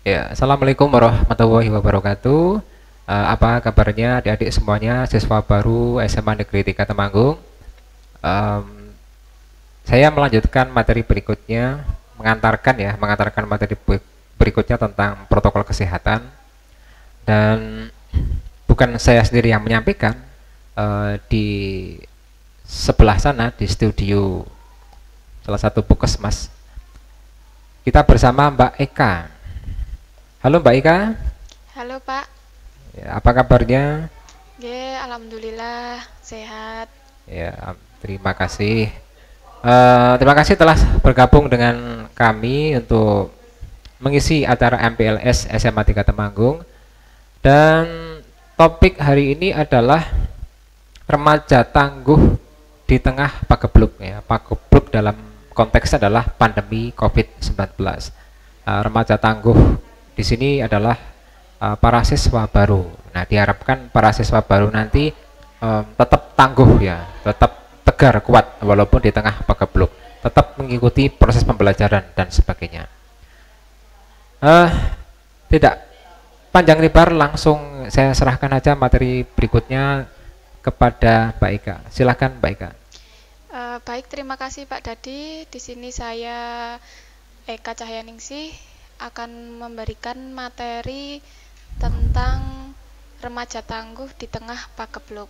Ya, Assalamualaikum warahmatullahi wabarakatuh. Apa kabarnya adik-adik semuanya, siswa baru SMA Negeri 3 Temanggung? Em, saya melanjutkan materi berikutnya, mengantarkan materi berikutnya tentang protokol kesehatan. Dan bukan saya sendiri yang menyampaikan, di sebelah sana di studio salah satu puskesmas kita bersama Mbak Eka. Halo Mbak Eka. Halo Pak, Ya, apa kabarnya? Alhamdulillah sehat. Ya, terima kasih. Terima kasih telah bergabung dengan kami untuk mengisi acara MPLS SMA 3 Temanggung. Dan topik hari ini adalah remaja tangguh di tengah pagebluk ya. Pagebluk dalam konteks adalah pandemi COVID-19. Remaja tangguh di sini adalah para siswa baru. Nah, diharapkan para siswa baru nanti tetap tangguh ya, tetap tegar kuat walaupun di tengah pagebluk, tetap mengikuti proses pembelajaran dan sebagainya. Eh, Tidak panjang lebar, langsung saya serahkan aja materi berikutnya kepada Mbak Ika. Silakan Mbak Ika. Baik, terima kasih Pak Dadi. Di sini saya Eka Cahyaningsih akan memberikan materi tentang remaja tangguh di tengah pagebluk.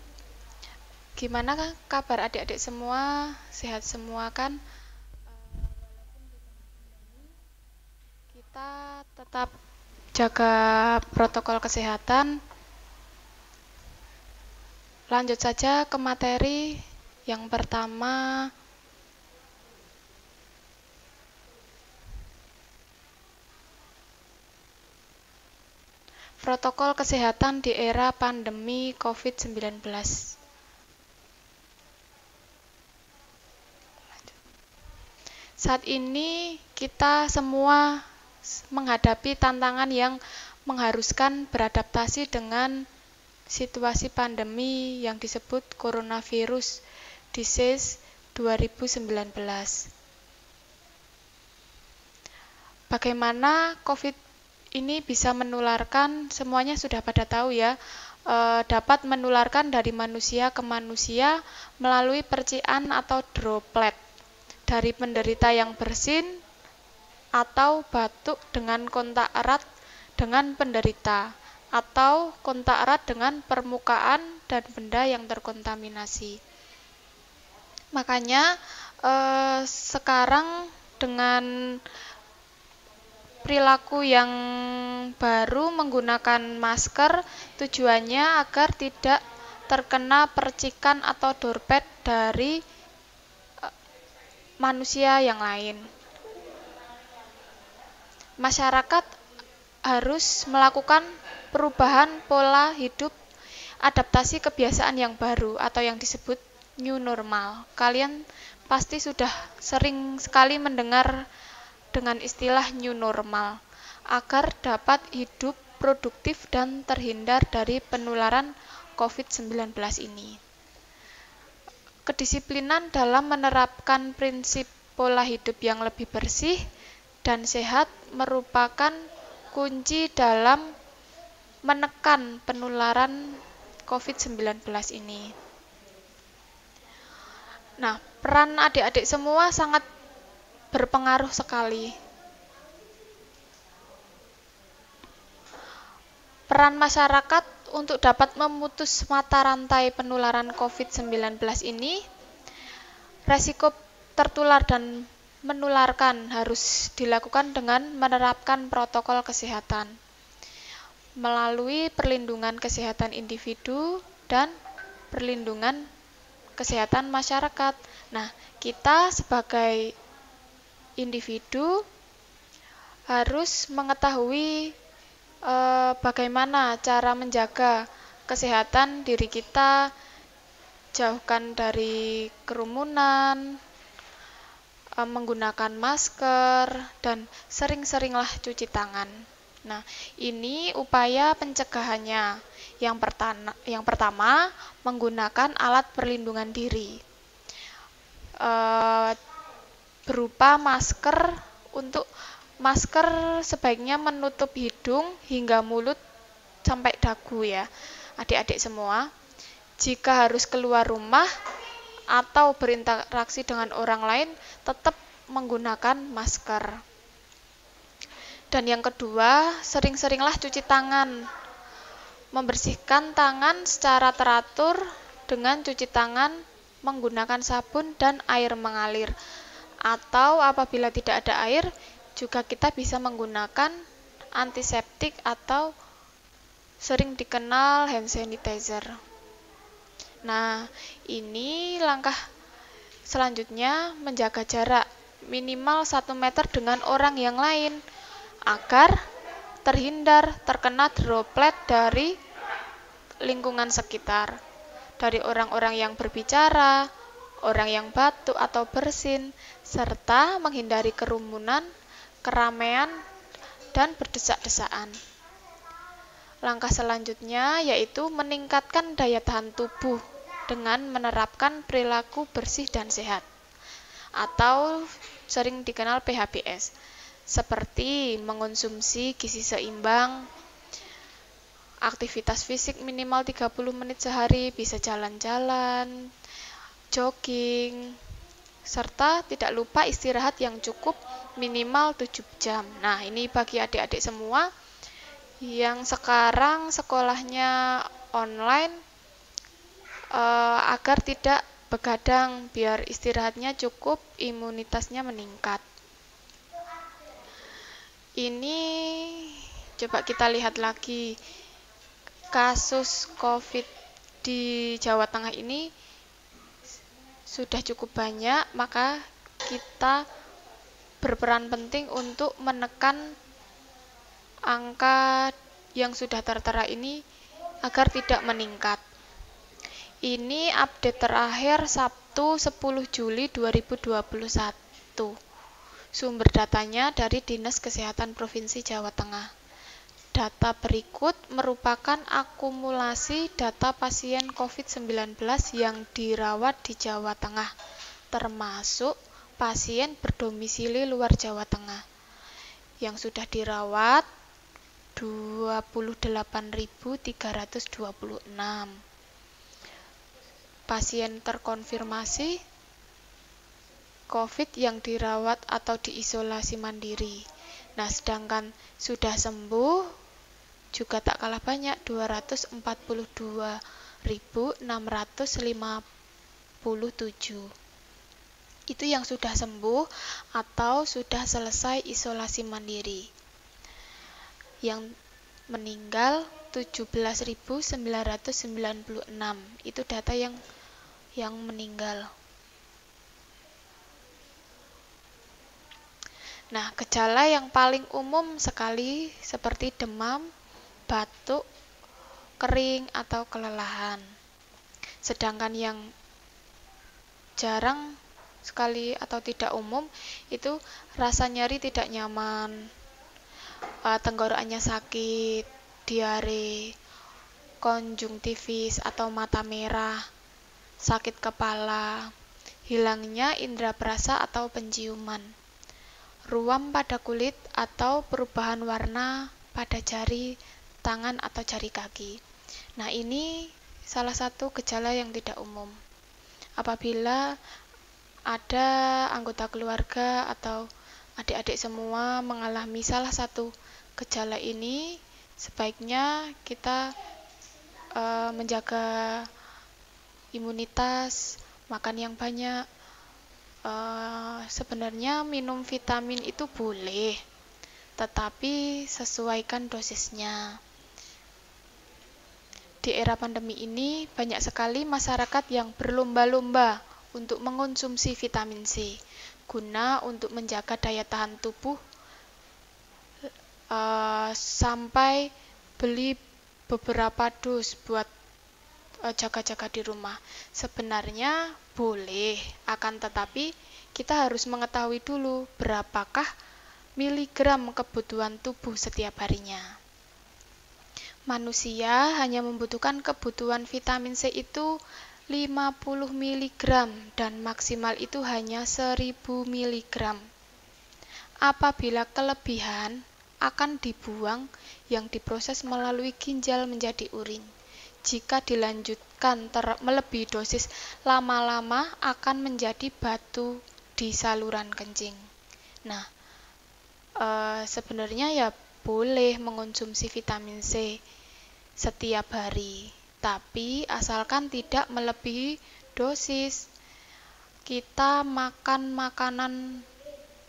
Gimana kabar adik-adik semua? Sehat semua kan? Kita tetap jaga protokol kesehatan. Lanjut saja ke materi yang pertama. Protokol kesehatan di era pandemi COVID-19. Saat ini kita semua menghadapi tantangan yang mengharuskan beradaptasi dengan situasi pandemi yang disebut coronavirus disease 2019. Bagaimana COVID ini bisa menularkan, semuanya sudah pada tahu ya, dapat menularkan dari manusia ke manusia melalui percikan atau droplet dari penderita yang bersin atau batuk dengan kontak erat dengan penderita atau kontak erat dengan permukaan dan benda yang terkontaminasi. Makanya sekarang dengan perilaku yang baru menggunakan masker tujuannya agar tidak terkena percikan atau droplet dari manusia yang lain. Masyarakat harus melakukan perubahan pola hidup, adaptasi kebiasaan yang baru atau yang disebut new normal. Kalian pasti sudah sering sekali mendengar dengan istilah new normal agar dapat hidup produktif dan terhindar dari penularan COVID-19 ini. Kedisiplinan dalam menerapkan prinsip pola hidup yang lebih bersih dan sehat merupakan kunci dalam menekan penularan COVID-19 ini. Nah, peran adik-adik semua sangat berpengaruh sekali. Peran masyarakat untuk dapat memutus mata rantai penularan COVID-19 ini, resiko tertular dan menularkan harus dilakukan dengan menerapkan protokol kesehatan melalui perlindungan kesehatan individu dan perlindungan kesehatan masyarakat. Nah, kita sebagai individu harus mengetahui bagaimana cara menjaga kesehatan diri kita, jauhkan dari kerumunan, menggunakan masker, dan sering-seringlah cuci tangan. Nah, ini upaya pencegahannya. Yang pertama, menggunakan alat perlindungan diri. Berupa masker untuk Masker sebaiknya menutup hidung hingga mulut sampai dagu ya, adik-adik semua. Jika harus keluar rumah atau berinteraksi dengan orang lain, tetap menggunakan masker. Dan yang kedua, sering-seringlah cuci tangan. Membersihkan tangan secara teratur dengan cuci tangan menggunakan sabun dan air mengalir. Atau apabila tidak ada air, juga kita bisa menggunakan antiseptik atau sering dikenal hand sanitizer. Nah, ini langkah selanjutnya menjaga jarak minimal 1 meter dengan orang yang lain agar terhindar terkena droplet dari lingkungan sekitar, dari orang-orang yang berbicara, orang yang batuk atau bersin, serta menghindari kerumunan, keramaian, dan berdesak-desakan. Langkah selanjutnya yaitu meningkatkan daya tahan tubuh dengan menerapkan perilaku bersih dan sehat atau sering dikenal PHBS, seperti mengonsumsi gizi seimbang, aktivitas fisik minimal 30 menit sehari, bisa jalan-jalan, jogging, serta tidak lupa istirahat yang cukup minimal 7 jam. Nah, ini bagi adik-adik semua yang sekarang sekolahnya online, agar tidak begadang, biar istirahatnya cukup, imunitasnya meningkat. Ini coba kita lihat lagi, kasus COVID di Jawa Tengah ini sudah cukup banyak, maka kita berperan penting untuk menekan angka yang sudah tertera ini agar tidak meningkat. Ini update terakhir Sabtu 10 Juli 2021. Sumber datanya dari Dinas Kesehatan Provinsi Jawa Tengah. Data berikut merupakan akumulasi data pasien COVID-19 yang dirawat di Jawa Tengah, termasuk pasien berdomisili luar Jawa Tengah. Yang sudah dirawat 28.326. Pasien terkonfirmasi COVID yang dirawat atau diisolasi mandiri. Nah, sedangkan sudah sembuh juga tak kalah banyak, 242.657. Itu yang sudah sembuh atau sudah selesai isolasi mandiri. Yang meninggal 17.996. Itu data yang meninggal. Nah, gejala yang paling umum sekali seperti demam, batuk, kering, atau kelelahan. Sedangkan yang jarang sekali atau tidak umum itu rasa nyeri tidak nyaman, tenggorokannya sakit, diare, konjungtivis atau mata merah, sakit kepala, hilangnya indera perasa atau penciuman, ruam pada kulit atau perubahan warna pada jari tangan atau jari kaki. Nah, ini salah satu gejala yang tidak umum. Apabila ada anggota keluarga atau adik-adik semua mengalami salah satu gejala ini, sebaiknya kita menjaga imunitas, makan yang banyak. Sebenarnya minum vitamin itu boleh, tetapi sesuaikan dosisnya. Di era pandemi ini banyak sekali masyarakat yang berlomba-lomba untuk mengonsumsi vitamin C guna untuk menjaga daya tahan tubuh, sampai beli beberapa dus buat jaga-jaga di rumah. Sebenarnya boleh, akan tetapi kita harus mengetahui dulu berapakah miligram kebutuhan tubuh setiap harinya. Manusia hanya membutuhkan kebutuhan vitamin C itu 50 mg dan maksimal itu hanya 1000 mg. Apabila kelebihan akan dibuang yang diproses melalui ginjal menjadi urin. Jika dilanjutkan melebihi dosis, lama-lama akan menjadi batu di saluran kencing. Nah, sebenarnya ya boleh mengonsumsi vitamin C setiap hari, tapi asalkan tidak melebihi dosis. Kita makan makanan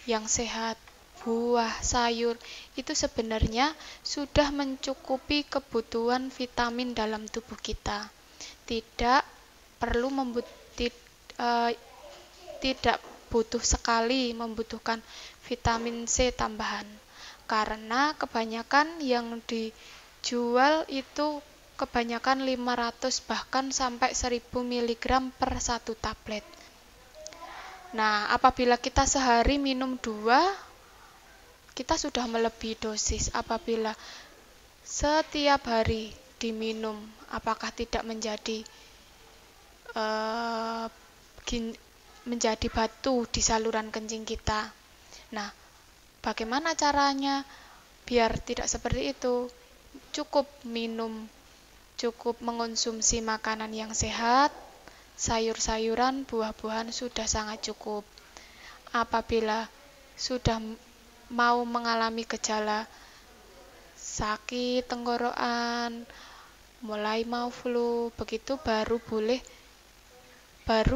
yang sehat, buah, sayur, itu sebenarnya sudah mencukupi kebutuhan vitamin dalam tubuh kita. Tidak perlu tidak butuh sekali membutuhkan vitamin C tambahan. Karena kebanyakan yang dijual itu kebanyakan 500 bahkan sampai 1000 mg per satu tablet. Nah, apabila kita sehari minum 2, kita sudah melebihi dosis. Apabila setiap hari diminum, apakah tidak menjadi batu di saluran kencing kita? Nah, bagaimana caranya biar tidak seperti itu? Cukup mengonsumsi makanan yang sehat, sayur-sayuran, buah-buahan sudah sangat cukup. Apabila sudah mau mengalami gejala sakit tenggorokan, mulai mau flu, begitu baru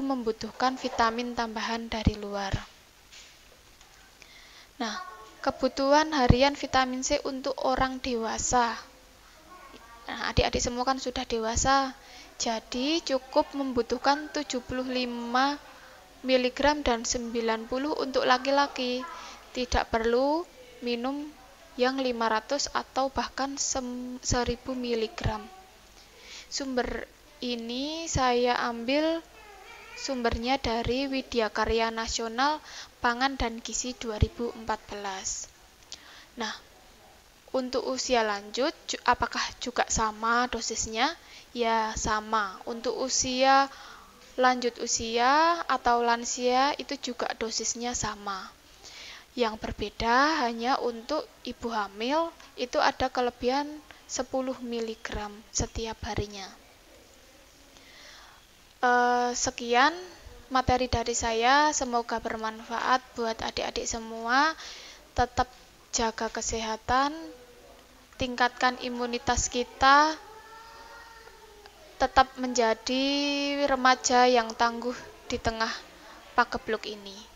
membutuhkan vitamin tambahan dari luar. Nah, kebutuhan harian vitamin C untuk orang dewasa. Nah, adik-adik semua kan sudah dewasa, jadi cukup membutuhkan 75 mg dan 90 untuk laki-laki. Tidak perlu minum yang 500 atau bahkan 1000 mg. Sumber ini saya ambil sumbernya dari Widya Karya Nasional Pangan dan Gizi 2014. Nah, untuk usia lanjut apakah juga sama dosisnya? Ya, sama. Untuk lanjut usia atau lansia itu juga dosisnya sama. Yang berbeda hanya untuk ibu hamil itu ada kelebihan 10 mg setiap harinya. Sekian materi dari saya, semoga bermanfaat buat adik-adik semua. Tetap jaga kesehatan, tingkatkan imunitas kita, tetap menjadi remaja yang tangguh di tengah pagebluk ini.